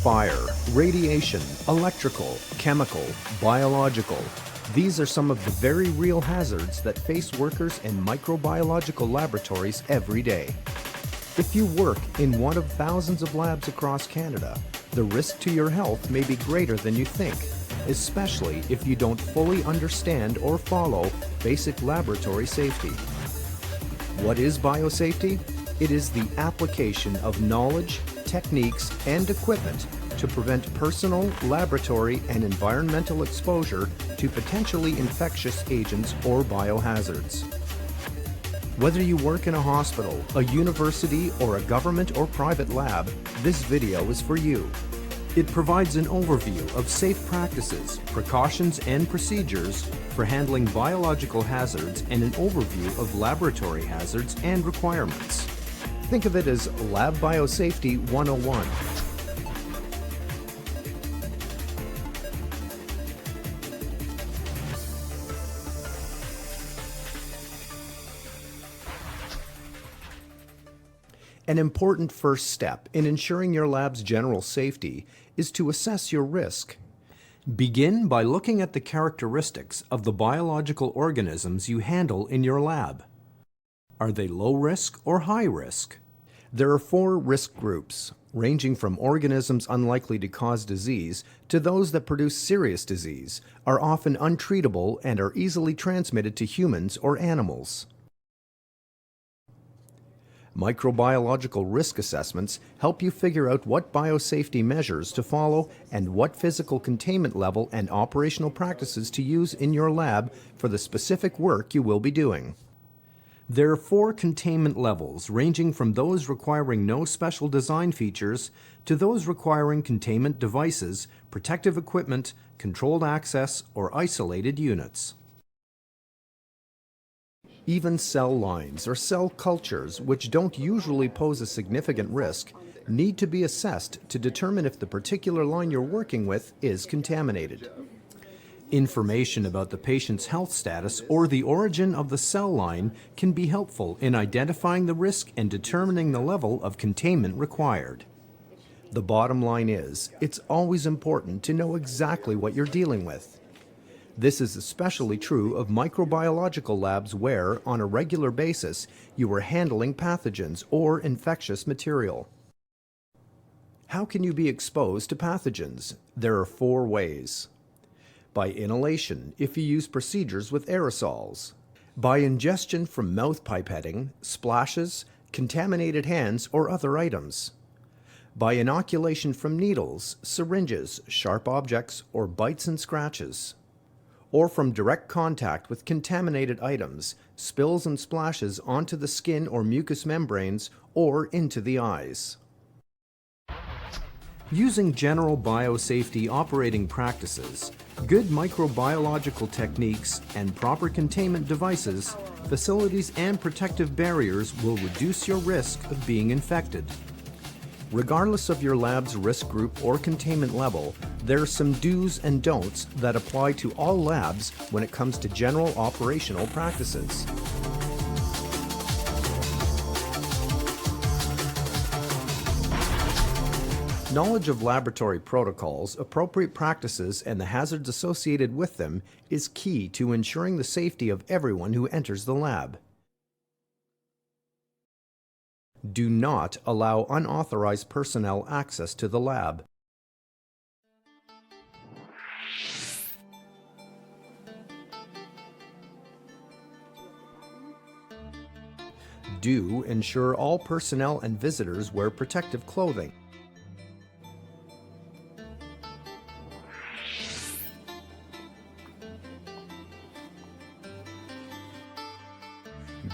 Fire, radiation, electrical, chemical, biological. These are some of the very real hazards that face workers in microbiological laboratories every day. If you work in one of thousands of labs across Canada, the risk to your health may be greater than you think, especially if you don't fully understand or follow basic laboratory safety. What is biosafety? It is the application of knowledge, techniques, and equipment to prevent personal, laboratory, and environmental exposure to potentially infectious agents or biohazards. Whether you work in a hospital, a university, or a government or private lab, this video is for you. It provides an overview of safe practices, precautions, and procedures for handling biological hazards and an overview of laboratory hazards and requirements. Think of it as Lab Biosafety 101. An important first step in ensuring your lab's general safety is to assess your risk. Begin by looking at the characteristics of the biological organisms you handle in your lab. Are they low risk or high risk? There are 4 risk groups, ranging from organisms unlikely to cause disease to those that produce serious disease, are often untreatable, and are easily transmitted to humans or animals. Microbiological risk assessments help you figure out what biosafety measures to follow and what physical containment level and operational practices to use in your lab for the specific work you will be doing. There are 4 containment levels, ranging from those requiring no special design features to those requiring containment devices, protective equipment, controlled access, or isolated units. Even cell lines or cell cultures, which don't usually pose a significant risk, need to be assessed to determine if the particular line you're working with is contaminated. Information about the patient's health status or the origin of the cell line can be helpful in identifying the risk and determining the level of containment required. The bottom line is, it's always important to know exactly what you're dealing with. This is especially true of microbiological labs where, on a regular basis, you are handling pathogens or infectious material. How can you be exposed to pathogens? There are 4 ways. By inhalation, if you use procedures with aerosols. By ingestion from mouth pipetting, splashes, contaminated hands, or other items. By inoculation from needles, syringes, sharp objects, or bites and scratches. Or from direct contact with contaminated items, spills and splashes onto the skin or mucous membranes, or into the eyes. Using general biosafety operating practices, good microbiological techniques, and proper containment devices, facilities and protective barriers will reduce your risk of being infected. Regardless of your lab's risk group or containment level, there are some do's and don'ts that apply to all labs when it comes to general operational practices. Knowledge of laboratory protocols, appropriate practices, and the hazards associated with them is key to ensuring the safety of everyone who enters the lab. Do not allow unauthorized personnel access to the lab. Do ensure all personnel and visitors wear protective clothing.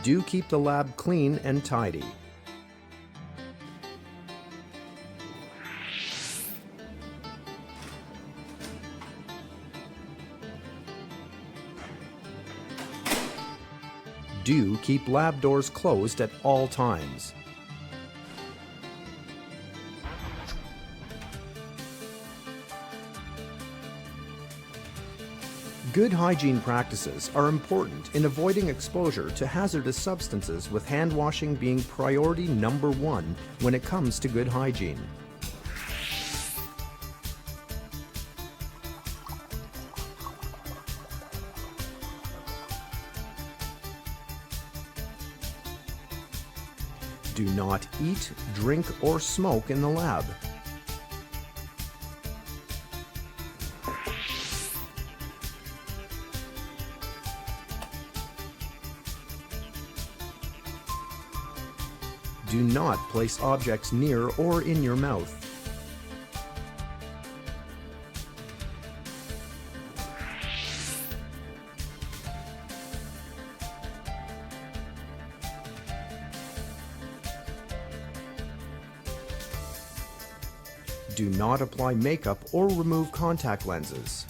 Do keep the lab clean and tidy. Do keep lab doors closed at all times. Good hygiene practices are important in avoiding exposure to hazardous substances, with hand washing being priority number 1 when it comes to good hygiene. Do not eat, drink, or smoke in the lab. Do not place objects near or in your mouth. Do not apply makeup or remove contact lenses.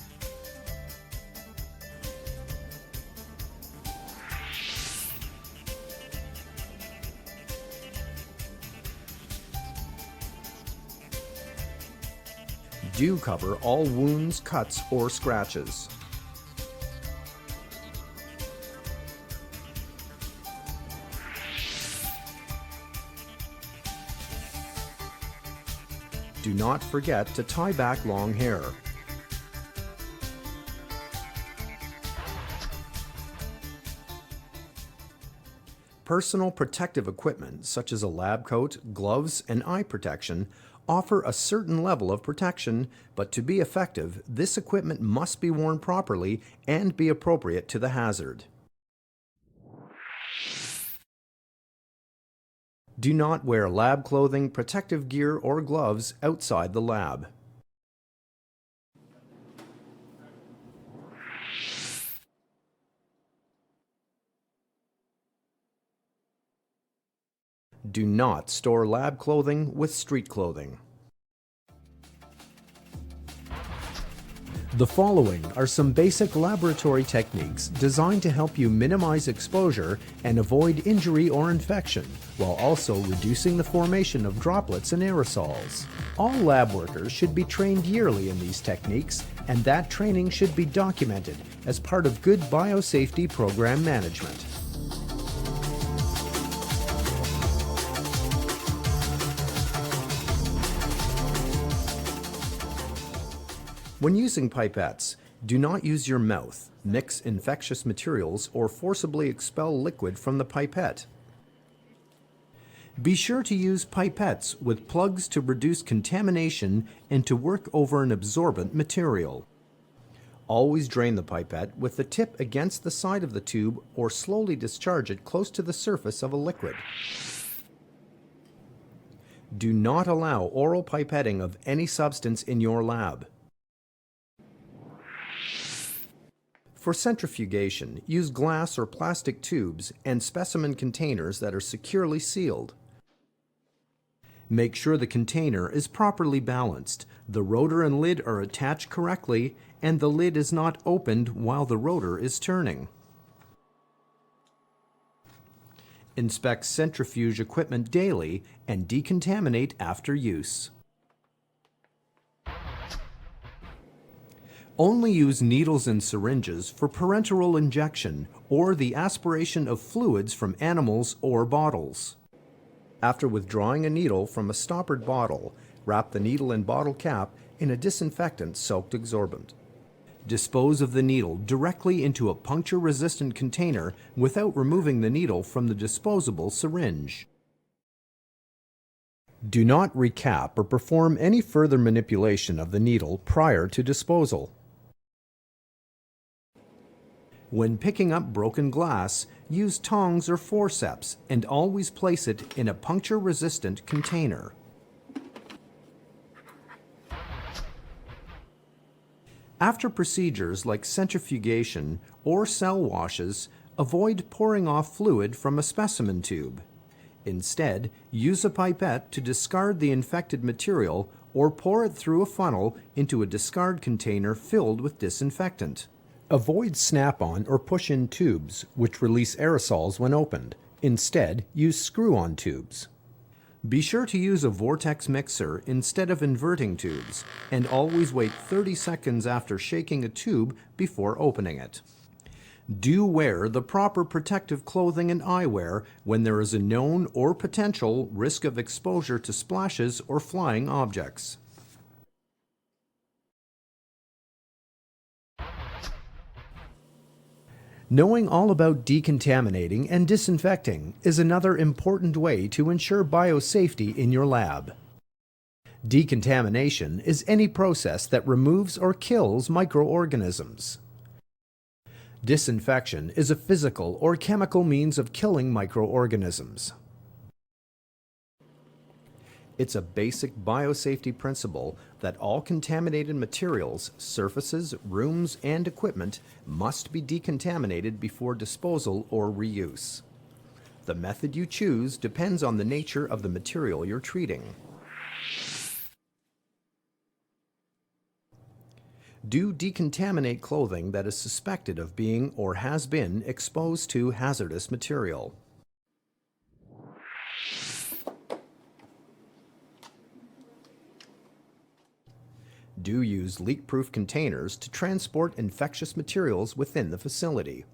Do cover all wounds, cuts, or scratches. Do not forget to tie back long hair. Personal protective equipment such as a lab coat, gloves, and eye protection offer a certain level of protection, but to be effective, this equipment must be worn properly and be appropriate to the hazard. Do not wear lab clothing, protective gear, or gloves outside the lab. Do not store lab clothing with street clothing. The following are some basic laboratory techniques designed to help you minimize exposure and avoid injury or infection, while also reducing the formation of droplets and aerosols. All lab workers should be trained yearly in these techniques, and that training should be documented as part of good biosafety program management. When using pipettes, do not use your mouth, mix infectious materials, or forcibly expel liquid from the pipette. Be sure to use pipettes with plugs to reduce contamination and to work over an absorbent material. Always drain the pipette with the tip against the side of the tube or slowly discharge it close to the surface of a liquid. Do not allow oral pipetting of any substance in your lab. For centrifugation, use glass or plastic tubes and specimen containers that are securely sealed. Make sure the container is properly balanced, the rotor and lid are attached correctly, and the lid is not opened while the rotor is turning. Inspect centrifuge equipment daily and decontaminate after use. Only use needles and syringes for parenteral injection or the aspiration of fluids from animals or bottles. After withdrawing a needle from a stoppered bottle, wrap the needle and bottle cap in a disinfectant-soaked absorbent. Dispose of the needle directly into a puncture-resistant container without removing the needle from the disposable syringe. Do not recap or perform any further manipulation of the needle prior to disposal. When picking up broken glass, use tongs or forceps and always place it in a puncture-resistant container. After procedures like centrifugation or cell washes, avoid pouring off fluid from a specimen tube. Instead, use a pipette to discard the infected material or pour it through a funnel into a discard container filled with disinfectant. Avoid snap-on or push-in tubes, which release aerosols when opened. Instead, use screw-on tubes. Be sure to use a vortex mixer instead of inverting tubes, and always wait 30 seconds after shaking a tube before opening it. Do wear the proper protective clothing and eyewear when there is a known or potential risk of exposure to splashes or flying objects. Knowing all about decontaminating and disinfecting is another important way to ensure biosafety in your lab. Decontamination is any process that removes or kills microorganisms. Disinfection is a physical or chemical means of killing microorganisms. It's a basic biosafety principle that all contaminated materials, surfaces, rooms, and equipment must be decontaminated before disposal or reuse. The method you choose depends on the nature of the material you're treating. Do decontaminate clothing that is suspected of being or has been exposed to hazardous material. Do use leak-proof containers to transport infectious materials within the facility.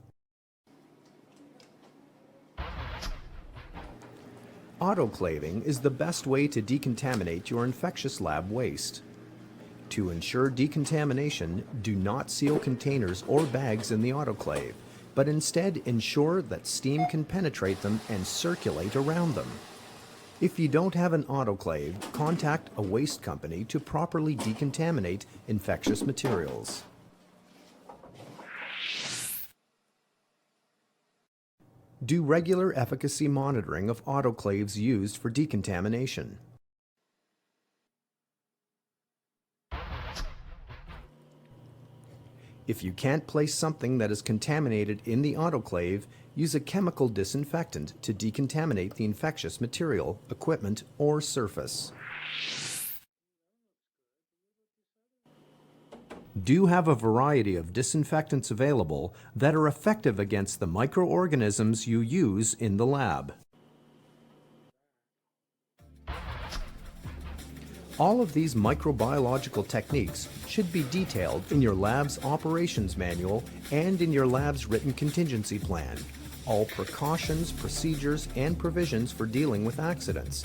Autoclaving is the best way to decontaminate your infectious lab waste. To ensure decontamination, do not seal containers or bags in the autoclave, but instead ensure that steam can penetrate them and circulate around them. If you don't have an autoclave, contact a waste company to properly decontaminate infectious materials. Do regular efficacy monitoring of autoclaves used for decontamination. If you can't place something that is contaminated in the autoclave, use a chemical disinfectant to decontaminate the infectious material, equipment, or surface. Do have a variety of disinfectants available that are effective against the microorganisms you use in the lab. All of these microbiological techniques should be detailed in your lab's operations manual and in your lab's written contingency plan. All precautions, procedures, and provisions for dealing with accidents.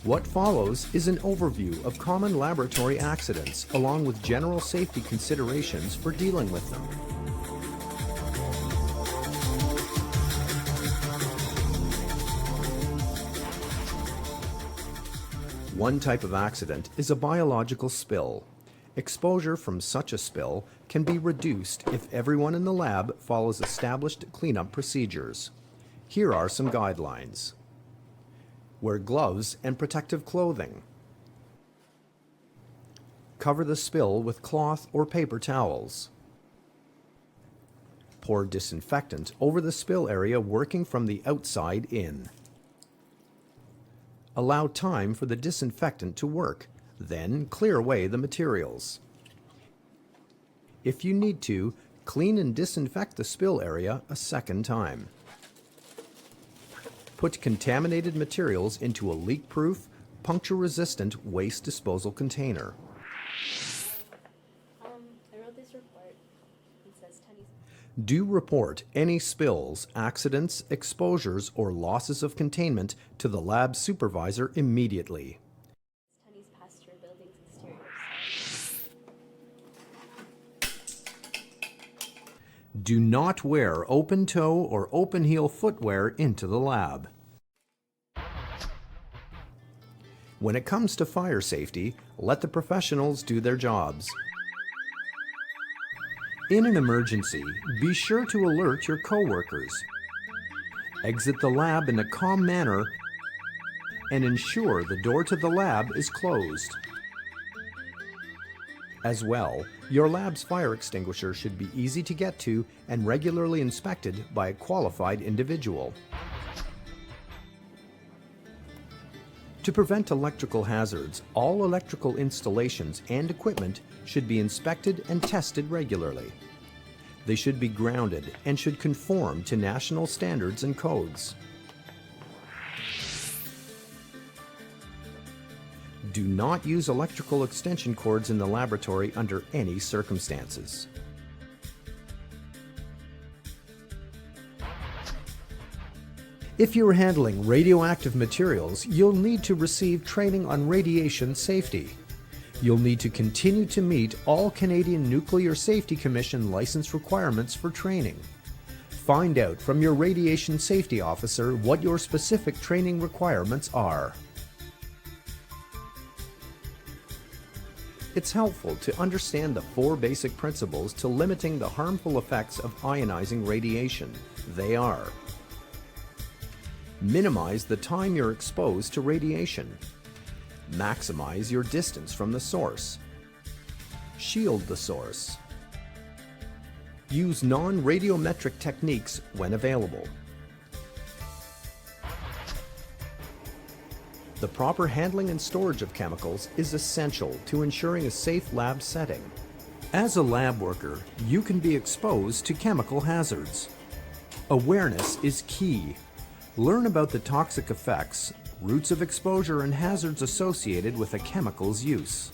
What follows is an overview of common laboratory accidents along with general safety considerations for dealing with them. One type of accident is a biological spill. Exposure from such a spill can be reduced if everyone in the lab follows established cleanup procedures. Here are some guidelines. Wear gloves and protective clothing. Cover the spill with cloth or paper towels. Pour disinfectant over the spill area working from the outside in. Allow time for the disinfectant to work, then clear away the materials. If you need to, clean and disinfect the spill area a second time. Put contaminated materials into a leak-proof, puncture-resistant waste disposal container. I wrote this report. It says Tenny's. Do report any spills, accidents, exposures, or losses of containment to the lab supervisor immediately. Tenny's pasture building's exterior. Do not wear open-toe or open-heel footwear into the lab. When it comes to fire safety, let the professionals do their jobs. In an emergency, be sure to alert your coworkers. Exit the lab in a calm manner and ensure the door to the lab is closed. As well, your lab's fire extinguisher should be easy to get to and regularly inspected by a qualified individual. To prevent electrical hazards, all electrical installations and equipment should be inspected and tested regularly. They should be grounded and should conform to national standards and codes. Do not use electrical extension cords in the laboratory under any circumstances. If you're handling radioactive materials, you'll need to receive training on radiation safety. You'll need to continue to meet all Canadian Nuclear Safety Commission license requirements for training. Find out from your radiation safety officer what your specific training requirements are. It's helpful to understand the 4 basic principles to limiting the harmful effects of ionizing radiation. They are: minimize the time you're exposed to radiation. Maximize your distance from the source. Shield the source. Use non-radiometric techniques when available. The proper handling and storage of chemicals is essential to ensuring a safe lab setting. As a lab worker, you can be exposed to chemical hazards. Awareness is key. Learn about the toxic effects, routes of exposure, and hazards associated with a chemical's use.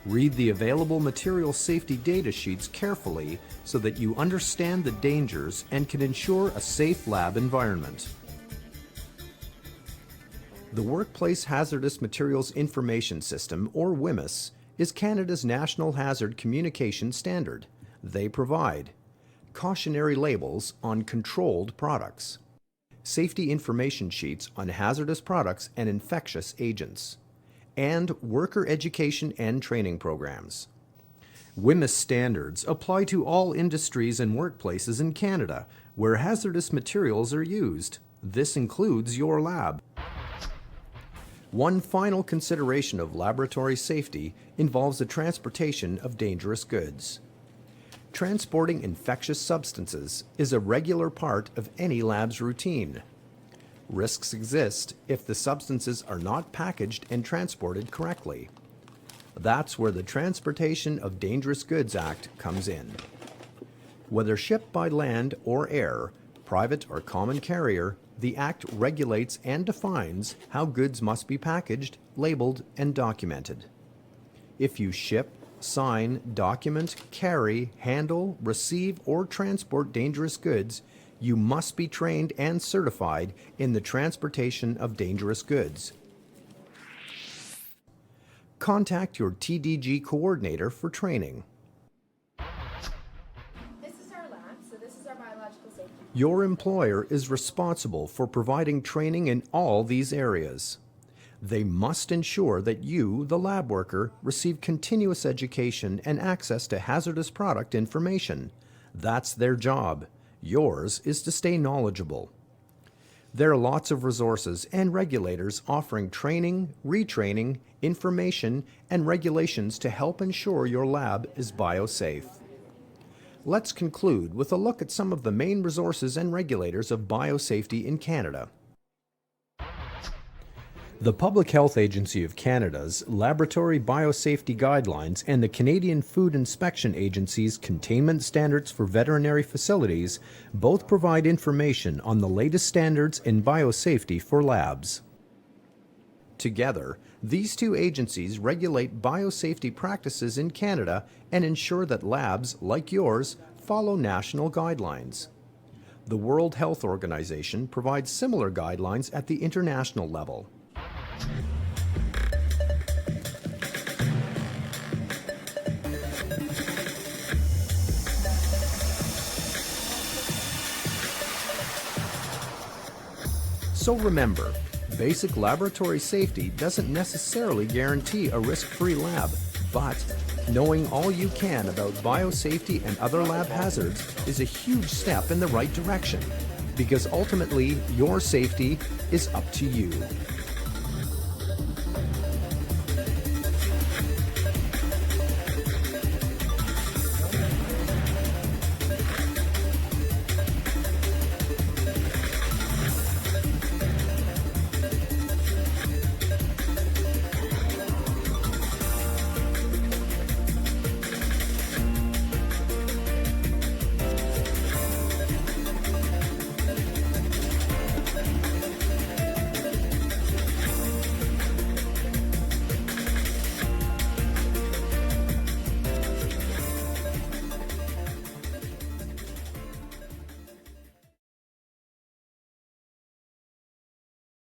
Read the available material safety data sheets carefully so that you understand the dangers and can ensure a safe lab environment. The Workplace Hazardous Materials Information System, or WHIMIS, is Canada's national hazard communication standard. They provide cautionary labels on controlled products, safety information sheets on hazardous products and infectious agents, and worker education and training programs. WHIMIS standards apply to all industries and workplaces in Canada where hazardous materials are used. This includes your lab. One final consideration of laboratory safety involves the transportation of dangerous goods. Transporting infectious substances is a regular part of any lab's routine. Risks exist if the substances are not packaged and transported correctly. That's where the Transportation of Dangerous Goods Act comes in. Whether shipped by land or air, private or common carrier, the Act regulates and defines how goods must be packaged, labeled, and documented. If you ship, sign, document, carry, handle, receive, or transport dangerous goods, you must be trained and certified in the transportation of dangerous goods. Contact your TDG coordinator for training. This is our lab, so this is our biological safety. Your employer is responsible for providing training in all these areas. They must ensure that you, the lab worker, receive continuous education and access to hazardous product information. That's their job. Yours is to stay knowledgeable. There are lots of resources and regulators offering training, retraining, information, and regulations to help ensure your lab is biosafe. Let's conclude with a look at some of the main resources and regulators of biosafety in Canada. The Public Health Agency of Canada's Laboratory Biosafety Guidelines and the Canadian Food Inspection Agency's Containment Standards for Veterinary Facilities both provide information on the latest standards in biosafety for labs. Together, these two agencies regulate biosafety practices in Canada and ensure that labs, like yours, follow national guidelines. The World Health Organization provides similar guidelines at the international level. So remember, basic laboratory safety doesn't necessarily guarantee a risk-free lab, but knowing all you can about biosafety and other lab hazards is a huge step in the right direction, because ultimately your safety is up to you.